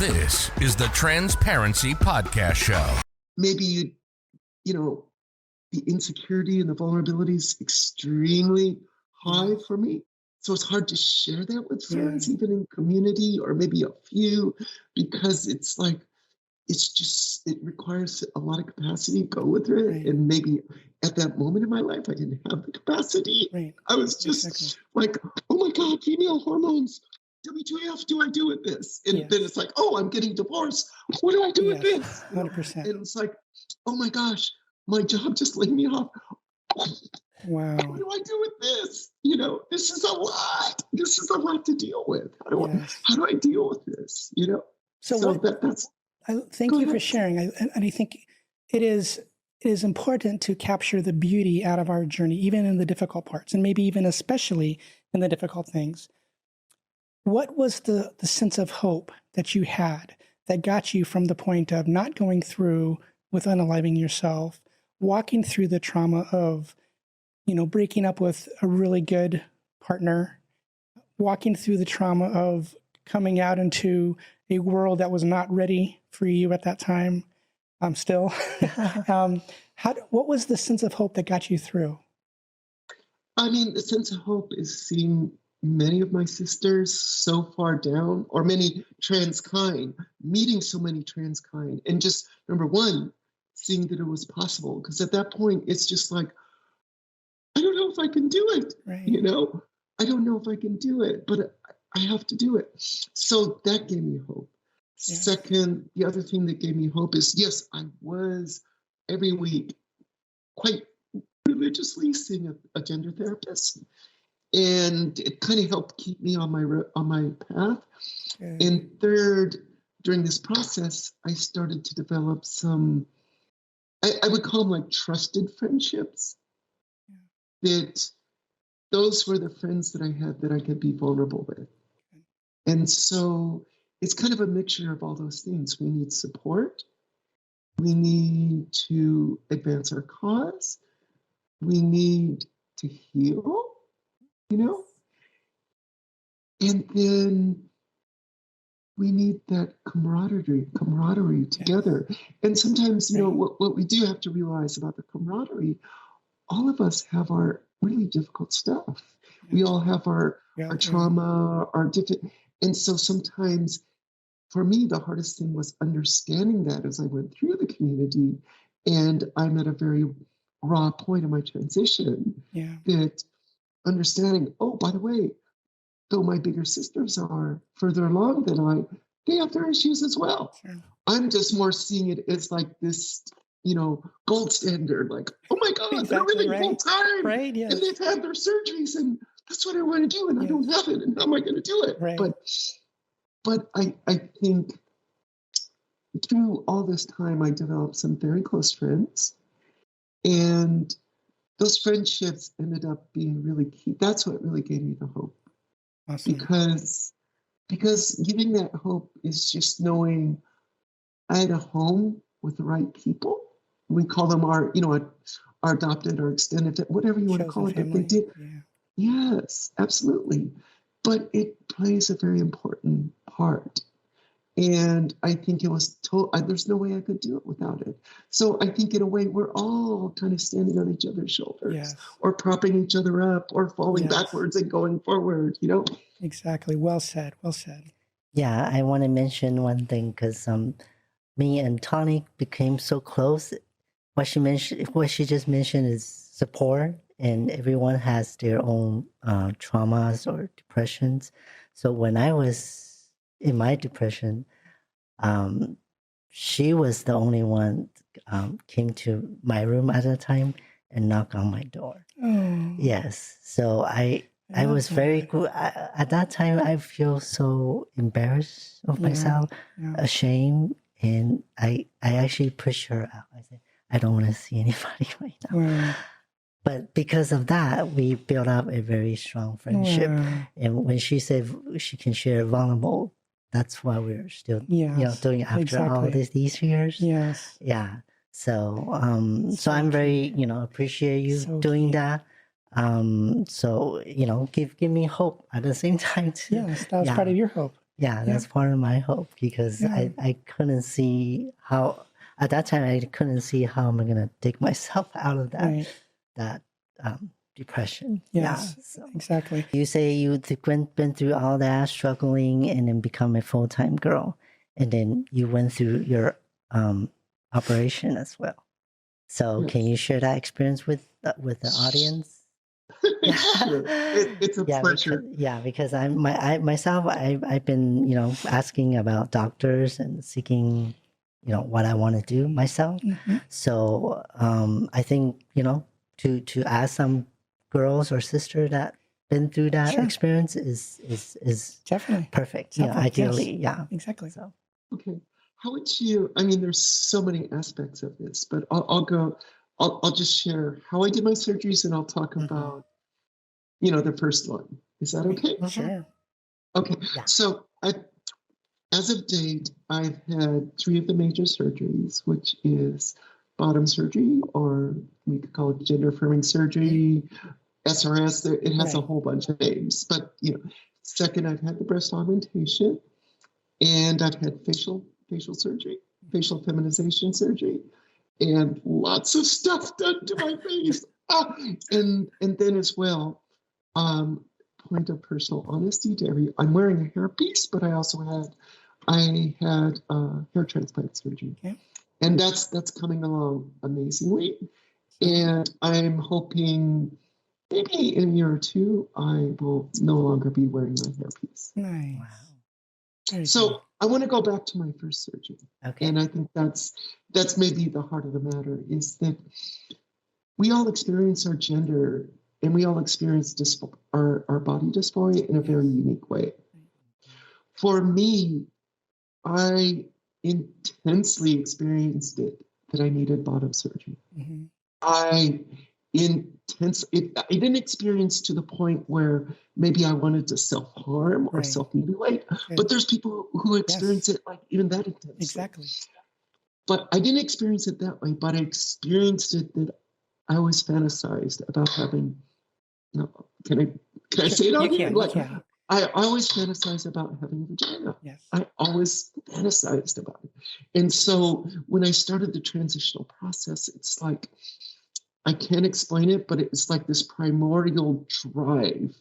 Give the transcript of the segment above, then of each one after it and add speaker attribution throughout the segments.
Speaker 1: This is the Transparency Podcast Show.
Speaker 2: Maybe, the insecurity and the vulnerability is extremely high for me. So it's hard to share that with friends, even in community, or maybe a few, because it's like, it requires a lot of capacity to go with it.
Speaker 3: Right.
Speaker 2: And maybe at that moment in my life, I didn't have the capacity.
Speaker 3: Right.
Speaker 2: I was just like, oh my God, female hormones. WTF do I do with this? And then it's like, oh, I'm getting divorced. What do I do with this?
Speaker 3: 100%.
Speaker 2: And it's like, oh my gosh, my job just laid me off.
Speaker 3: Wow.
Speaker 2: What do I do with this? This is a lot. This is a lot to deal with. How do I deal with this?
Speaker 3: Thank you for sharing. And I think it is important to capture the beauty out of our journey, even in the difficult parts, and maybe even especially in the difficult things. What was the sense of hope that you had that got you from the point of not going through with unaliving yourself, walking through the trauma of, breaking up with a really good partner, walking through the trauma of coming out into a world that was not ready for you at that time, still? What was the sense of hope that got you through?
Speaker 2: I mean, the sense of hope is seeing many of my sisters so far down, or many trans kind, meeting so many trans kind, and just, number one, seeing that it was possible. Because at that point, it's just like, I don't know if I can do it.
Speaker 3: Right.
Speaker 2: I don't know if I can do it, but I have to do it. So that gave me hope. Yeah. Second, the other thing that gave me hope is, yes, I was every week quite religiously seeing a gender therapist. And it kind of helped keep me on my path. Okay. And third, during this process, I started to develop some, I would call them like trusted friendships. Yeah. That those were the friends that I had that I could be vulnerable with. Okay. And so it's kind of a mixture of all those things. We need support. We need to advance our cause. We need to heal. And then we need that camaraderie together. Yes. And sometimes, what we do have to realize about the camaraderie, all of us have our really difficult stuff. Yes. We all have our trauma, our different, and so sometimes, for me, the hardest thing was understanding that as I went through the community, and I'm at a very raw point in my transition, that understanding, oh, by the way, though my bigger sisters are further along than they have their issues as well. Sure. I'm just more seeing it as like this, gold standard, like, oh my God,
Speaker 3: exactly,
Speaker 2: they're living full time.
Speaker 3: Right, yes.
Speaker 2: And they've had their surgeries, and that's what I want to do, and I don't have it, and how am I going to do it?
Speaker 3: Right.
Speaker 2: But I think through all this time, I developed some very close friends, and those friendships ended up being really key. That's what really gave me the hope.
Speaker 3: Awesome.
Speaker 2: Because giving that hope is just knowing I had a home with the right people. We call them our adopted or extended, whatever you want to call it. But they did. Yeah. Yes, absolutely. But it plays a very important part. And I think it was there's no way I could do it without it. So I think in a way, we're all kind of standing on each other's shoulders, or propping each other up, or falling backwards and going forward,
Speaker 3: Exactly. Well said. Well said.
Speaker 4: Yeah, I want to mention one thing, because me and Tawni became so close. What she just mentioned is support, and everyone has their own traumas or depressions. So when I was in my depression, she was the only one came to my room at a time and knocked on my door.
Speaker 3: Oh.
Speaker 4: Yes. So I was very good. At that time, I feel so embarrassed of myself, ashamed. And I actually pushed her out. I said, I don't want to see anybody right now.
Speaker 3: Wow.
Speaker 4: But because of that, we built up a very strong friendship.
Speaker 3: Wow.
Speaker 4: And when she said she can share vulnerable, that's why we're still doing it after all these years.
Speaker 3: Yes.
Speaker 4: Yeah. So I'm very, appreciate you doing that. So, give me hope at the same time too.
Speaker 3: Yes, that was part of your hope.
Speaker 4: Yeah, that's part of my hope because
Speaker 3: Yeah.
Speaker 4: I couldn't see how at that time I couldn't see how I'm gonna dig myself out of
Speaker 3: Right.
Speaker 4: that depression.
Speaker 3: Yes,
Speaker 4: Yeah. So
Speaker 3: exactly.
Speaker 4: you say you been through all that struggling and then become a full-time girl, and then you went through your operation as well. So
Speaker 2: Yes.
Speaker 4: can you share that experience with the audience?
Speaker 2: Sure. It's a pleasure.
Speaker 4: Because I've been asking about doctors and seeking what I want to do myself.
Speaker 3: Mm-hmm.
Speaker 4: So I think to ask some girls or sister that been through that
Speaker 3: Sure.
Speaker 4: experience is
Speaker 3: Definitely
Speaker 4: perfect.
Speaker 3: helpful.
Speaker 4: Ideally,
Speaker 3: Yes.
Speaker 4: yeah,
Speaker 3: Exactly.
Speaker 4: So
Speaker 2: Okay. How would you, I mean, there's so many aspects of this, but I'll just share how I did my surgeries and I'll talk about, the first one. Is that okay?
Speaker 3: Sure.
Speaker 2: Okay.
Speaker 4: Yeah.
Speaker 2: So as of date, I've had 3 of the major surgeries, which is bottom surgery, or we could call it gender affirming surgery, SRS. It has a
Speaker 3: Right.
Speaker 2: whole bunch of names. But second, I've had the breast augmentation, and I've had facial surgery, facial feminization surgery, and lots of stuff done to my face. And then as well, point of personal honesty to I'm wearing a hairpiece, but I had hair transplant surgery, and that's coming along amazingly. And I'm hoping maybe in a year or 2, I will no longer be wearing my hairpiece.
Speaker 3: Nice.
Speaker 4: Wow.
Speaker 2: So I want to go back to my first surgery.
Speaker 4: Okay.
Speaker 2: And I think that's maybe the heart of the matter, is that we all experience our gender and we all experience our body dysphoria in a very unique way. For me, I intensely experienced it that I needed bottom surgery.
Speaker 3: Mm-hmm.
Speaker 2: I didn't experience to the point where maybe I wanted to self-harm or self-mutilate, but there's people who experience it like even that intensely.
Speaker 3: Exactly.
Speaker 2: But I didn't experience it that way, but I experienced it that I always fantasized about having, can I say it on here?
Speaker 3: You can.
Speaker 2: I always fantasize about having a vagina.
Speaker 3: Yes.
Speaker 2: I always fantasized about it. And so when I started the transitional process, it's like, I can't explain it, but it's like this primordial drive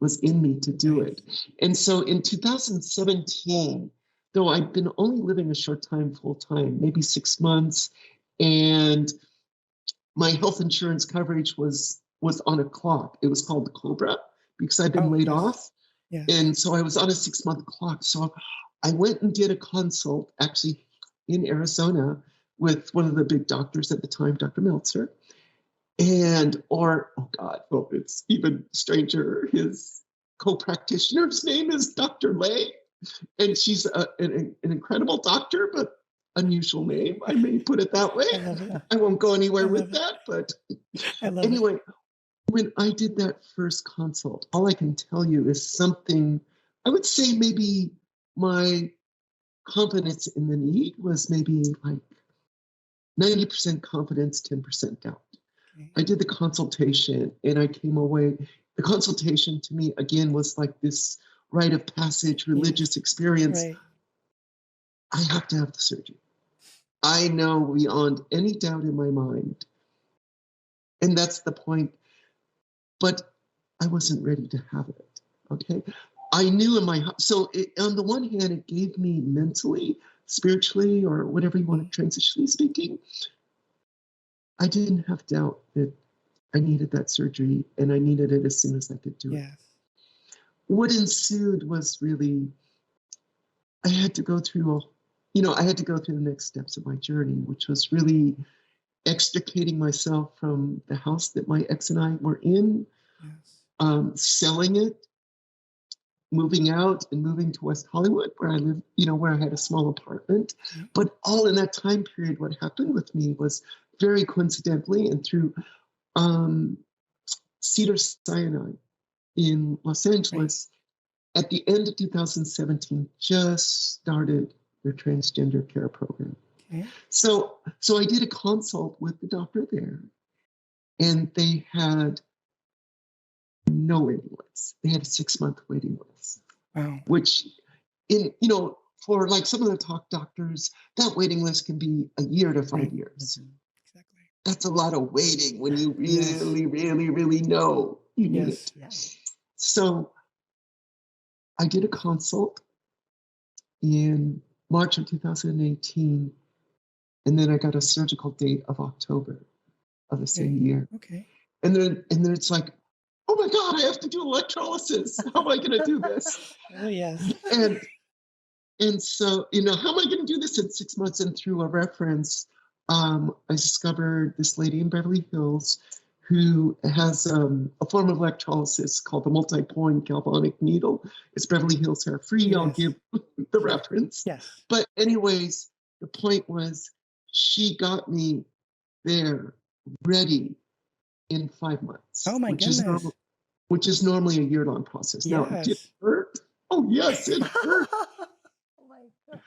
Speaker 2: was in me to do it. And so in 2017, though I'd been only living a short time full time, maybe 6 months, and my health insurance coverage was on a clock. It was called the Cobra because I'd been laid off.
Speaker 3: Yes.
Speaker 2: And so I was on a 6-month clock. So I went and did a consult actually in Arizona with one of the big doctors at the time, Dr. Meltzer. It's even stranger. His co-practitioner's name is Dr. Lay, and she's an incredible doctor, but unusual name. I may put it that way.
Speaker 3: I love it.
Speaker 2: I won't go anywhere with that, but anyway, when I did that first consult, all I can tell you is something, I would say maybe my confidence in the need was maybe like 90% confidence, 10% doubt. I did the consultation and I came away. The consultation to me, again, was like this rite of passage, religious experience.
Speaker 3: Right.
Speaker 2: I have to have the surgery. I know beyond any doubt in my mind. And that's the point. But I wasn't ready to have it. Okay. I knew in my, on the one hand, it gave me mentally, spiritually, or whatever you want to transitionally speaking, I didn't have doubt that I needed that surgery and I needed it as soon as I could do it. What ensued was really, I had to go through the next steps of my journey, which was really extricating myself from the house that my ex and I were in, selling it, moving out and moving to West Hollywood where I lived, where I had a small apartment. But all in that time period, what happened with me was very coincidentally and through Cedars-Sinai in Los Angeles, at the end of 2017, just started their transgender care program. So I did a consult with the doctor there, and they had no waiting list. They had a 6-month waiting list, which for like some of the top doctors, that waiting list can be a year to 5 years.
Speaker 3: Mm-hmm. Exactly.
Speaker 2: That's a lot of waiting when you
Speaker 3: Yes.
Speaker 2: really, really, really know you need
Speaker 3: Yes.
Speaker 2: it.
Speaker 4: Yeah.
Speaker 2: So I did a consult in March of 2018, and then I got a surgical date of October of the same year.
Speaker 3: Okay.
Speaker 2: And then it's like, oh my God, I have to do electrolysis. How am I going to do this?
Speaker 3: Oh, yes.
Speaker 2: And so, how am I going to do this in 6 months? And through a reference, I discovered this lady in Beverly Hills who has a form of electrolysis called the multi-point galvanic needle. It's Beverly Hills Hair Free. I'll give the reference.
Speaker 3: Yes.
Speaker 2: But anyways, the point was she got me there ready in 5 months.
Speaker 3: Oh my goodness.
Speaker 2: Which is normally a year-long process. Now, did it hurt? Oh, yes, it hurt.
Speaker 4: Oh my God.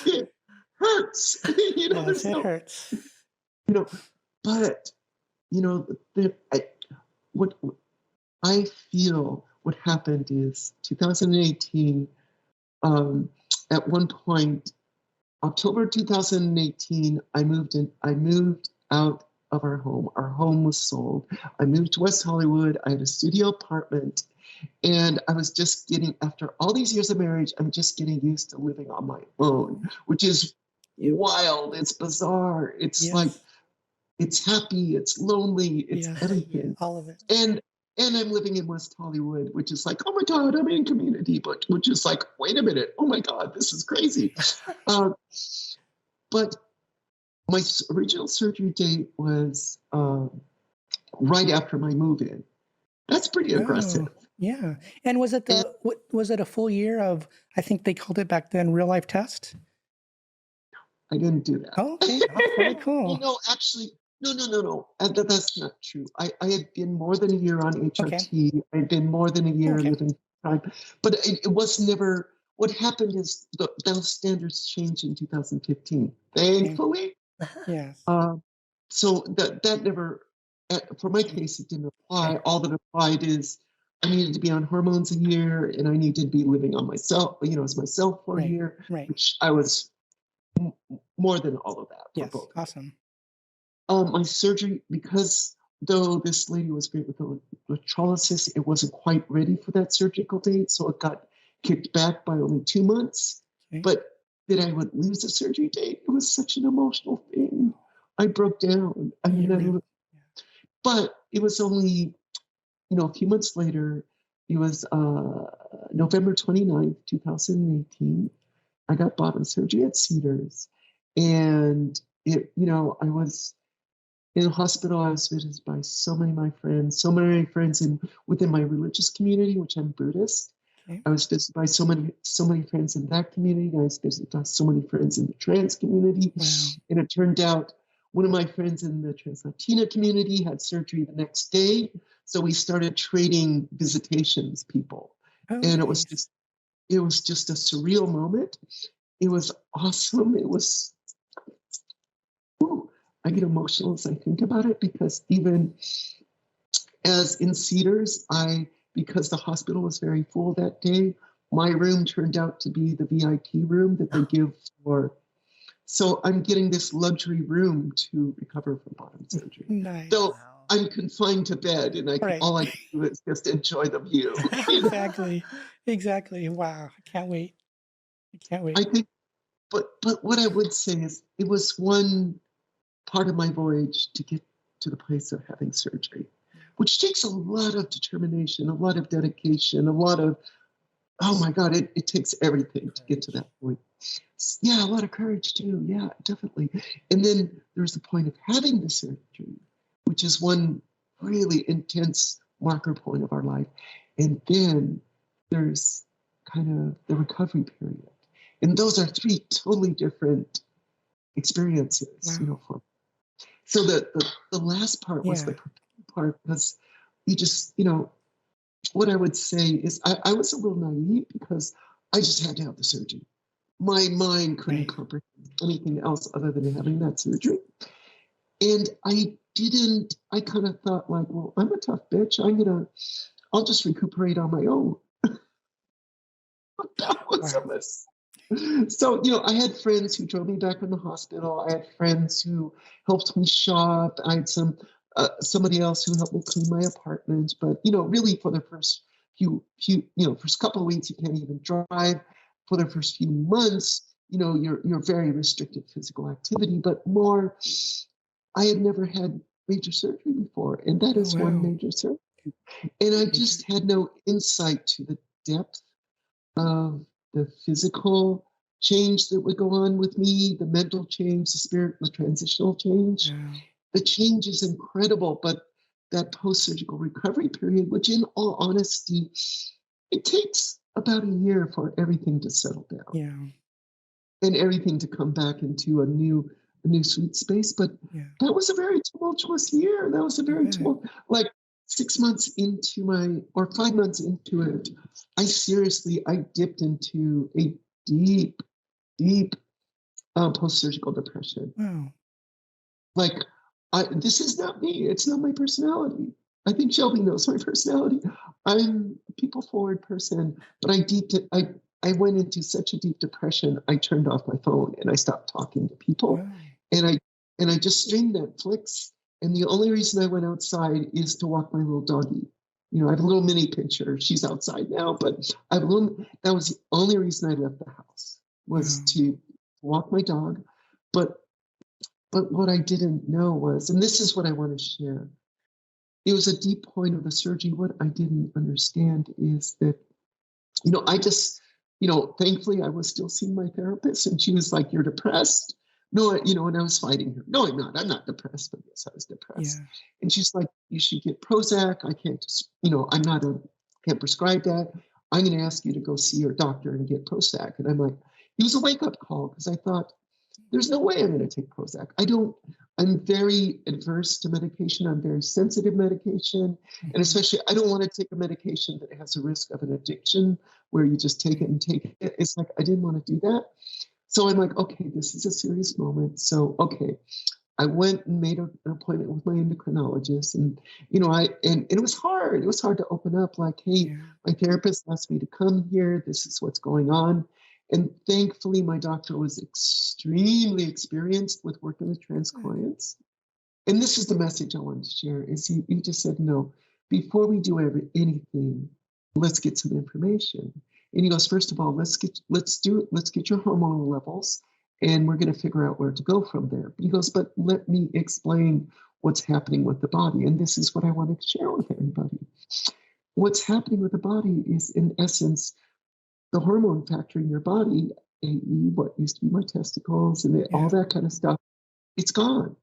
Speaker 2: It hurts.
Speaker 3: Yes, it hurts.
Speaker 2: But what I feel what happened is 2018. At one point, October 2018, I moved out of our home. Our home was sold. I moved to West Hollywood. I had a studio apartment. And I was just after all these years of marriage, I'm just getting used to living on my own, which is wild. It's bizarre. It's like, it's happy. It's lonely. It's everything.
Speaker 3: All of it.
Speaker 2: And I'm living in West Hollywood, which is like, oh my God, I'm in community, but which is like, wait a minute. Oh my God, this is crazy. But my original surgery date was right after my move-in. That's pretty aggressive.
Speaker 3: Yeah. And was it was it a full year of, I think they called it back then, real life test?
Speaker 2: I didn't do that.
Speaker 3: Oh, okay. Very cool.
Speaker 2: Actually, no. That's not true. I had been more than a year on HRT. Okay. I had been more than a year living time. But it was never, what happened is those standards changed in 2015, thankfully.
Speaker 3: Yes.
Speaker 2: So that never, for my case, it didn't apply. All that applied is I needed to be on hormones a year, and I needed to be living on myself, as myself for a year, which I was more than all of that.
Speaker 3: Yes, both. Awesome.
Speaker 2: My surgery, because though this lady was great with electrolysis, it wasn't quite ready for that surgical date, so it got kicked back by only 2 months. Okay. But that I would lose the surgery date, it was such an emotional thing. I broke down. But it was only, a few months later. It was November 29th, 2018. I got bottom surgery at Cedars. And, I was in the hospital. I was visited by so many of my friends within my religious community, which I'm Buddhist. Okay. I was visited by so many friends in that community. I was visited by so many friends in the trans community. Wow. And it turned out one of my friends in the trans Latina community had surgery the next day. So we started trading visitations, people. Oh, and it was just a surreal moment. It was awesome. It was, I get emotional as I think about it, because even as in Cedars, because the hospital was very full that day, my room turned out to be the VIP room that they give for. So I'm getting this luxury room to recover from bottom surgery. Nice. So I'm confined to bed, and all I can do is just enjoy the view.
Speaker 3: Exactly. Wow. I can't wait.
Speaker 2: I think, but what I would say is it was one part of my voyage to get to the place of having surgery, which takes a lot of determination, a lot of dedication, a lot of, oh my God, it takes everything to get to that point. Yeah, a lot of courage too. Yeah, definitely. And then there's the point of having the surgery, which is one really intense marker point of our life. And then there's kind of the recovery period. And those are 3 totally different experiences, for. So the last part was the part, because you just, what I would say is I was a little naive because I just had to have the surgery. My mind couldn't comprehend anything else other than having that surgery. And I kind of thought like, well, I'm a tough bitch. I'll just recuperate on my own. That was a
Speaker 3: Wow.
Speaker 2: mistake. So, I had friends who drove me back from the hospital. I had friends who helped me shop. I had somebody else who helped me clean my apartment. But, really for the first first couple of weeks, you can't even drive. For the first few months, you're very restricted physical activity. But more, I had never had major surgery before, and that
Speaker 3: Oh,
Speaker 2: is one
Speaker 3: wow.
Speaker 2: major surgery. And I
Speaker 3: Major.
Speaker 2: just had no insight to the depth of the physical change that would go on with me, the mental change, the spirit, the transitional change.
Speaker 3: Wow.
Speaker 2: The change is incredible, but that post-surgical recovery period, which in all honesty, it takes about a year for everything to settle down
Speaker 3: Yeah.
Speaker 2: and everything to come back into a new sweet space. But
Speaker 3: Yeah.
Speaker 2: that was a very tumultuous year. That was a very
Speaker 3: bet.
Speaker 2: like 6 months into or 5 months into it, I dipped into a deep, deep post-surgical depression.
Speaker 3: Wow.
Speaker 2: Like, this is not me. It's not my personality. I think Shelby knows my personality. I'm a people-forward person, but I went into such a deep depression. I turned off my phone and I stopped talking to people,
Speaker 3: Wow.
Speaker 2: and I just streamed Netflix. And the only reason I went outside is to walk my little doggy. I have a little mini pincher. She's outside now, but that was the only reason I left the house, was to walk my dog. But what I didn't know was, and this is what I want to share, it was a deep point of the surgery. What I didn't understand is that, I just, thankfully I was still seeing my therapist, and she was like, "You're depressed." No, and I was fighting her. No, I'm not. I'm not depressed, but yes, I was depressed.
Speaker 3: Yeah.
Speaker 2: And she's like, "You should get Prozac. I can't, can't prescribe that. I'm going to ask you to go see your doctor and get Prozac." And I'm like, it was a wake-up call, because I thought, there's no way I'm going to take Prozac. I'm very adverse to medication. I'm very sensitive medication. And especially, I don't want to take a medication that has a risk of an addiction where you just take it and take it. It's like, I didn't want to do that. So I'm like, okay, this is a serious moment. So, okay, I went and made an appointment with my endocrinologist, and and it was hard. It was hard to open up. Like, hey, my therapist asked me to come here. This is what's going on. And thankfully, my doctor was extremely experienced with working with trans clients. And this is the message I wanted to share: is he just said, no, before we do anything, let's get some information. And he goes, first of all, let's get your hormonal levels, and we're going to figure out where to go from there. He goes, but let me explain what's happening with the body. And this is what I want to share with everybody. What's happening with the body is, in essence, the hormone factor in your body, AE, what used to be my testicles, and all that kind of stuff, it's gone.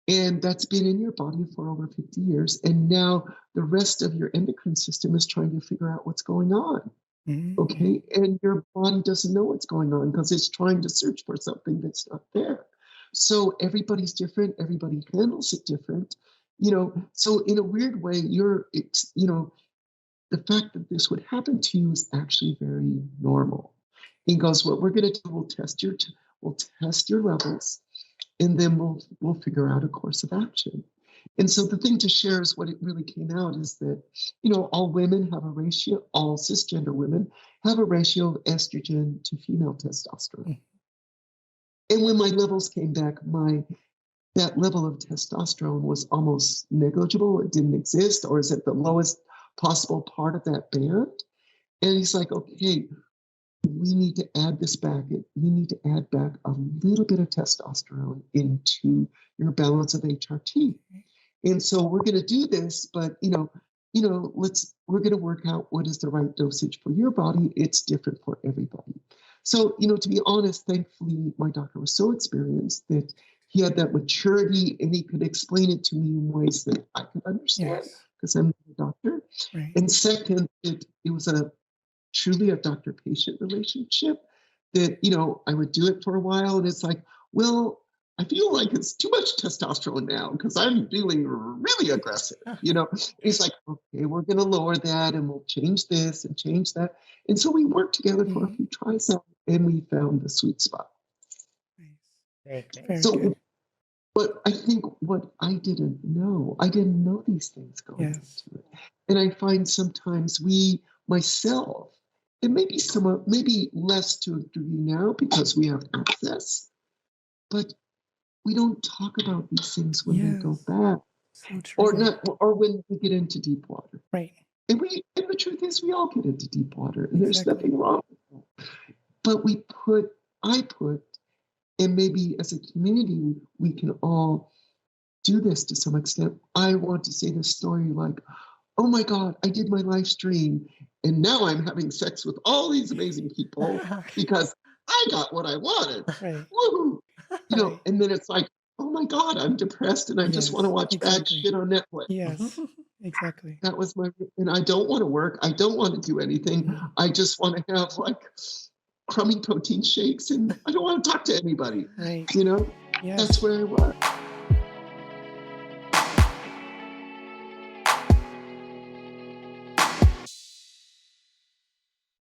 Speaker 2: And that's been in your body for over 50 years. And now the rest of your endocrine system is trying to figure out what's going on. Mm-hmm. Okay. And your body doesn't know what's going on because it's trying to search for something that's not there. So everybody's different. Everybody handles it different. So in a weird way, the fact that this would happen to you is actually very normal. He goes, what we're going to do, we'll test your levels, and then we'll figure out a course of action. And so the thing to share is what it really came out is that, all women have a ratio, all cisgender women have a ratio of estrogen to female testosterone. And when my levels came back, that level of testosterone was almost negligible. It didn't exist, or is at the lowest possible part of that band. And he's like, okay, we need to add this back. We need to add back a little bit of testosterone into your balance of HRT. And so we're going to do this, but we're going to work out what is the right dosage for your body. It's different for everybody. So, to be honest, thankfully, my doctor was so experienced that he had that maturity, and he could explain it to me in ways that I could understand, because I'm a doctor. Right. And second, it was truly a doctor-patient relationship that, I would do it for a while, and it's like, well, I feel like it's too much testosterone now because I'm feeling really aggressive, And he's like, okay, we're going to lower that, and we'll change this and change that. And so we worked together for a few tries out, and we found the sweet spot.
Speaker 4: Very good.
Speaker 2: So, but I think what I didn't know these things going into it. And I find sometimes myself, it may be somewhat, maybe less to a degree now because we have access, but we don't talk about these things when they go bad,
Speaker 3: So true.
Speaker 2: or when we get into deep water.
Speaker 3: Right.
Speaker 2: And the truth is, we all get into deep water, and there's
Speaker 3: Exactly.
Speaker 2: nothing wrong with that. But I put, and maybe as a community, we can all do this to some extent. I want to say this story like, oh my God, I did my live stream, and now I'm having sex with all these amazing people because I got what I wanted.
Speaker 3: Right.
Speaker 2: Woohoo!
Speaker 3: Right.
Speaker 2: And then it's like, oh my God, I'm depressed and I just want to watch bad shit on Netflix.
Speaker 3: Yes, exactly.
Speaker 2: That was and I don't want to work. I don't want to do anything. I just want to have like crummy protein shakes and I don't want to talk to anybody.
Speaker 3: Right.
Speaker 2: Yes. That's where I was.